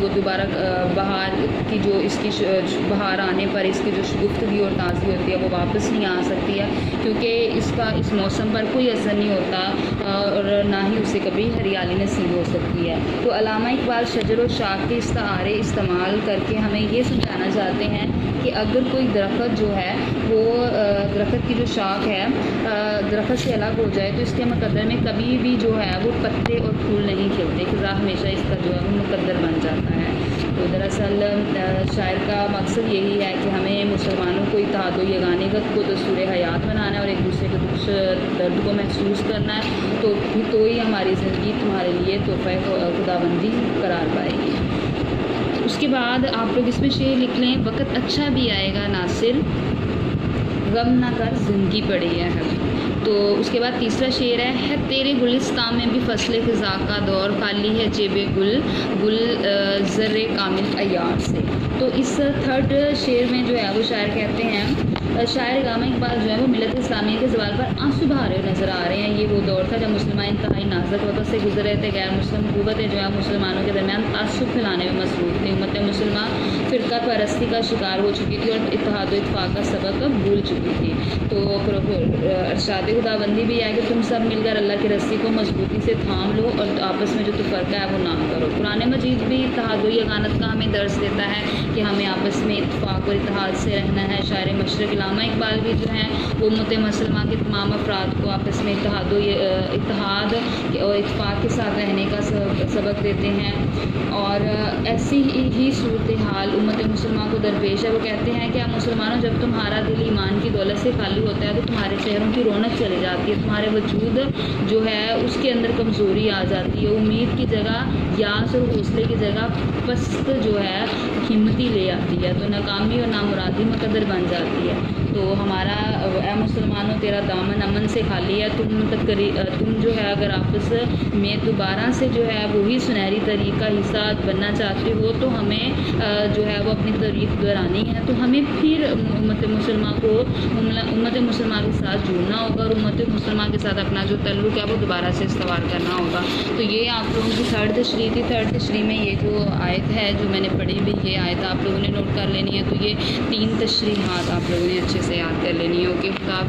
وہ دوبارہ بہار کی جو اس کی بہار آنے پر اس کی جو شگفتگی اور تازگی ہوتی ہے وہ واپس نہیں آ سکتی ہے، کیونکہ اس کا اس موسم پر کوئی اثر نہیں ہوتا اور نہ ہی اسے کبھی ہریالی نصیب ہو سکتی ہے۔ تو علامہ اقبال شجر و شاخ کے استعارے استعمال کر کے ہمیں یہ سمجھانا چاہتے ہیں کہ اگر کوئی درخت جو ہے وہ درخت کی جو شاخ ہے درخت سے الگ ہو جائے تو اس کے مقدر میں کبھی بھی جو ہے وہ پتے اور پھول نہیں کھلتے، خزاں ہمیشہ اس کا جو ہے وہ مقدر بن جاتا ہے۔ تو دراصل شاعر کا مقصد یہی ہے کہ ہمیں مسلمانوں کو اتحاد و یگانگت کو دستور حیات بنانا ہے اور ایک دوسرے کے دکھ درد کو محسوس کرنا ہے، تو ہی ہماری زندگی تمہارے لیے تحفہ خداوندی قرار پائے گی۔ اس کے بعد آپ لوگ اس میں شعر لکھ لیں، وقت اچھا بھی آئے گا ناصر، غم نہ کر زندگی پڑی ہے۔ تو اس کے بعد تیسرا شعر ہے تیرے گلستان میں بھی فصل خزاں کا دور، خالی ہے جیب گل زر کامل عیار سے۔ تو اس تھرڈ شعر میں جو ہے وہ شاعر کہتے ہیں، شاعر علامہ اقبال جو ہے وہ ملت اسلامیہ کے زوال پر آنسو بہا رہے نظر آ رہے ہیں۔ یہ وہ دور تھا جب مسلمان انتہائی نازک وقت سے گزر رہے تھے، غیر مسلم قوتیں جو ہے مسلمانوں کے درمیان تعصب پھیلانے میں مصروف تھی، امت مسلمہ فرقہ پرستی کا شکار ہو چکی تھی اور اتحاد و اتفاق کا سبق بھول چکی تھی۔ تو ارشاد خداوندی بھی ہے کہ تم سب مل کر اللہ کی رسی کو مضبوطی سے تھام لو اور آپس میں جو تفرقہ ہے وہ نہ کرو۔ قرآن مجید بھی اتحاد و یگانت کا ہمیں درس دیتا ہے کہ ہمیں آپس میں اتفاق اور اتحاد سے رہنا ہے۔ شاعر مشرق علامہ اقبال بھی جو ہیں وہ امت مسلمہ کے تمام افراد کو آپس میں اتحاد اور اتفاق کے ساتھ رہنے کا سبق دیتے ہیں، اور ایسی ہی صورتحال امت مسلمہ کو درپیش ہے۔ وہ کہتے ہیں کہ مسلمانوں جب تمہارا دل ایمان کی دولت سے خالی ہوتا ہے تو تمہارے چہروں کی رونق چلی جاتی ہے، تمہارے وجود جو ہے اس کے اندر کمزوری آ جاتی ہے، امید کی جگہ یاس اور حوصلے کی جگہ پست جو ہے ہمتی لے آتی ہے، تو ناکامی اور نامرادی مقدر بن جاتی ہے۔ تو ہمارا اے مسلمانوں تیرا دامن امن سے خالی ہے، تم جو ہے اگر آپس میں دوبارہ سے جو ہے وہی سنہری طریق کا حصہ بننا چاہتے ہو تو ہمیں جو ہے وہ اپنی طریق دہرانی ہے، تو ہمیں پھر امت مسلمہ کے ساتھ جڑنا ہوگا اور امت مسلمہ کے ساتھ اپنا جو تعلق ہے وہ دوبارہ سے استوار کرنا ہوگا۔ تو یہ آپ لوگوں کی تھرڈ تشریح تھی۔ تھرڈ تشریح میں یہ جو آیت ہے جو میں نے پڑھی ہوئی، یہ آیت آپ لوگوں نے نوٹ کر لینی ہے، تو یہ 3 تشریحات آپ لوگوں نے اچھے سے یاد کر لینی ہے۔ اوکے، خدا